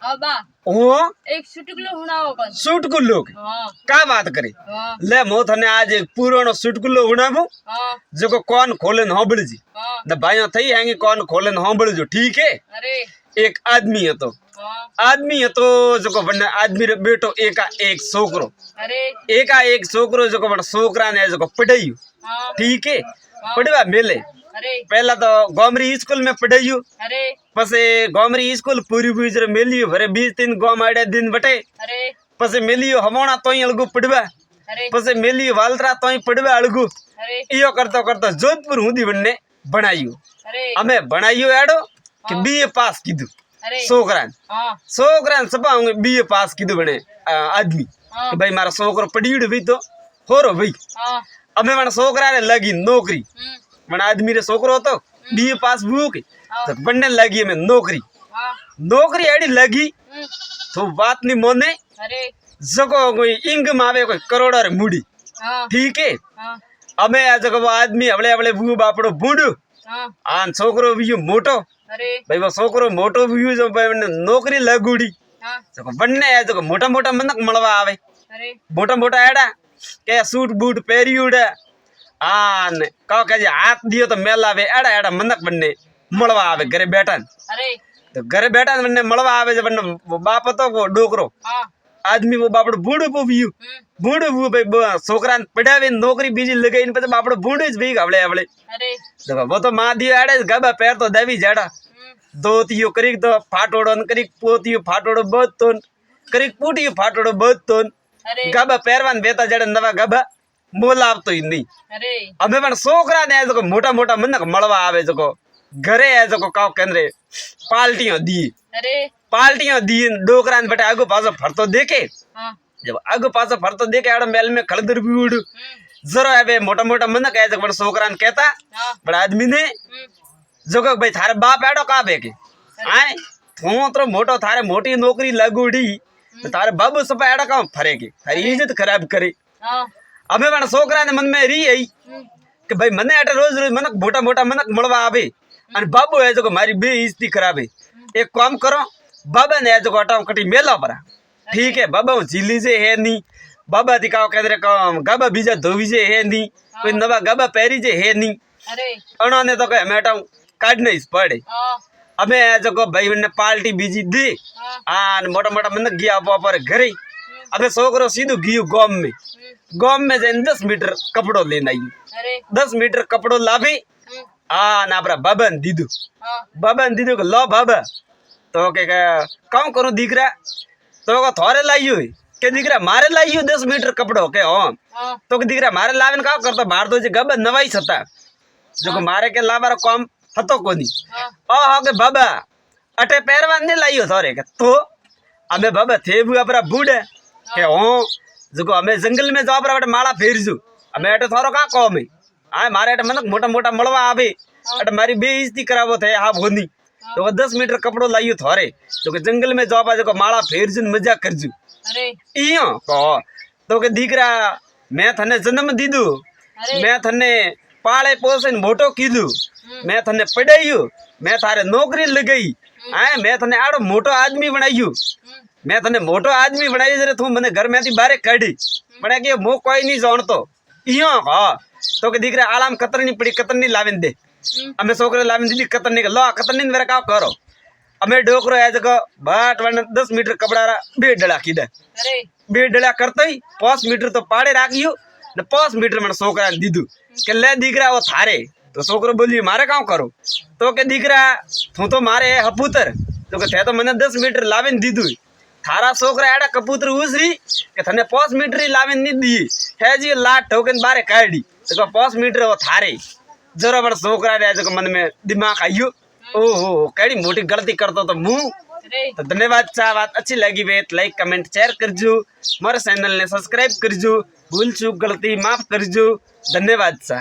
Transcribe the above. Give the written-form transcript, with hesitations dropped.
अबा ओ एक चुटकुलो सुनाओ बस। चुटकुलो हाँ का बात करे हाँ ले मो थने आज एक पुरानो चुटकुलो सुनाबू हाँ जो कौन खोले न होबड़ जी हाँ न भाइयों थई आएंगे कौन खोले न होबड़ जो ठीक है। अरे एक आदमी है तो हाँ जो बने आदमी रे बेटो एका एक छोकरो अरे एका एक छोकरो जो बने छोकरा ने जो पढ़ाई हाँ ठीक है पढ़वा मेले अरे पहला तो गौमरी स्कूल में पढ़ाई अरे पसे गौमरी स्कूल पूरी बुजर मेलियो भरे 20 गौम आड़े दिन बटे अरे पसे मेलियो हमोणा तोई अलगू पढ़वा अरे पसे मेलियो वालरा तोई पढ़वा अलगू अरे इयो करतो करतो जोधपुर हुंदी बन्ने बनायो अरे हमें बनायो एडो कि बीए पास कीधु अरे छोकरान सपा बीए पास कीधु बने आदमी कि भाई मारा छोकरो पढ़ीड़ भी तो होरो भाई हमें मन छोकरा ने लगी नौकरी मन आदमी रे छोकरो तो बीए पास भूक तो बनने लगी हमें नौकरी नौकरी एडी लगी तो बात नहीं मोने अरे जको कोई इंग मावे कोई करोड़ रे मुड़ी ठीक है हमें आ जको आदमी हवले हवले बू बापड़ो बूढ़ आन छोकरो भी मोटो अरे भाई वो छोकरो मोटो भी जो नौकरी लगुड़ी जको बनने है जको मोटा मोटा मनक मळवा आवे अरे मोटा मोटा एड़ा के सूट बूट पेरियुड़े आन का कहे हाथ दियो तो मेलावे एड़ा एड़ा मनक बनने मळवा आवे घरे बैठन अरे तो घरे बैठन बनने मळवा आवे जब वो बाप तो वो डोकरो आदमी वो बापड़ो बूढ़ पोवियु बूढ़ वो भाई छोकरान पढ़ावे नौकरी बीजी लगाईने પછી બાપડો બૂढ़ જ ભઈ હવળે હવળે अरे देखो वो तो मां दियो आड़े गबा पैर तो देवी जाड़ा दोतियो करीक तो फाटोड़ो न करीक पोतियो फाटोड़ो बतोन करीक पूटियो फाटोड़ो बतोन अरे गबा पैरवान बेता जाड़े नवा गबा मोल आवतो ही नहीं अरे हमें पण छोकरा ने जो मोटा मोटा मनक मळवा आवे जो घरे है जो काव केंद्रे पाल्टियो दी अरे पाल्टियो दी डोकरान बटे आगो पाछो फरतो देखे हाँ जब आगो पाछो फरतो देखे आड़ो मेल में खलदर भी उड़ जरो है मोटा मोटा मनक है जो छोकरान कहता बड़ा आदमी ने जो भाई थारे बाप एडो का बेके आए थो तो मोटो थारे मोटी नौकरी लगुड़ी तो थारे बाबू सब एडा का फरेके थारी इज्जत खराब करे हमें बड़ा छोकरा ने मन में री आई कि भाई मने एटा रोज रोज मनक मोटा मोटा मनक मळवा आवे अन बाबू है जो मारी बेइज्जती करावे एक काम करो बाबा ने जो हटाओ कटी मेला परा ठीक है बाबा झीली से है नी बाबा दी का कहदरे गाबा बीजा धोवी जे है नी कोई नवा गाबा पैरी जे है नी अरे उन्होंने तो कहे हटाओ काटने इस पड़े हमें जो भाई ने पार्टी बीजी दी आन मोटा मोटा मन गया पर घरे अबे छोकरो सीधो गयो गांव में जाइन 10 मीटर कपड़ो लेना आई 10 मीटर कपड़ो लावे ना अपना बाबन दीदू को लो बाबा तो के काम करो दीकरा तो थोड़े लाइयो के दीकरा मारे लाइयो 10 मीटर कपड़ो के हाँ तो दीकरा मारे लावे का करता मार दो गब नवाई छता जो मारे के लावार काम हतो कोनी के बाबा अटे पैरवान ने लाइयो थोड़े के तो हमें बाबा थे भी अपना बूढ़े के हाँ जो हमें जंगल में जाओ पर माला फेरजू हमें अटे थोड़ो का कहो में आए मारे अटे मतलब मोटा मोटा मळवा आवे अटे मारी बेइज्जती करावो थे हाँ होनी तो 10 मीटर कपड़ो लाइयो थोड़े तो जंगल में जाओ जो माला फेरजू मजाक करजू इयो कहो तो के दीकरा मैं थने जन्म दीदू मैं थने पाले पोसे मोटो कीधु मैं थने पढ़ाइयो मैं थारे नौकरी लगाई आए मैं थने आड़ो मोटो आदमी बनाइयो मैं थने मोटो आदमी बनाई जरे तू मने घर में थी बारे काढ़ी बना के मो कोई नहीं जानतो इयो हां तो के दीकरा आलाम कतरनी पड़ी कतरनी लावेन दे हमें छोकरे लावेन दीदी कतरनी के लो कतरनी मेरा का करो हमें डोकरो है जको बाट वन 10 मीटर कपड़ा बे डला कीदे बे डला करते ही 5 मीटर तो पाड़े राखियो ने 5 मीटर में छोकरा दीदू के ले दीकरा वो थारे तो छोकरो बोलियो मारे काम करो तो के दीकरा तू तो मारे हपूतर तो के थे तो मने 10 मीटर लावेन दीदू थारा छोकरा एड़ा कपूतर उसरी के थने 5 मीटर ही लावेन नहीं दी है जी लाट ठोकन बारे काढ़ी तो 5 मीटर वो थारे जरा बड़ा छोकरा रे जो मन में दिमाग आइयो ओहो केड़ी मोटी गलती करतो तो मुंह तो धन्यवाद सा बात अच्छी लगी वे लाइक कमेंट शेयर करजो मारे चैनल ने सब्सक्राइब करजो भूल चूक गलती माफ करजो धन्यवाद सा।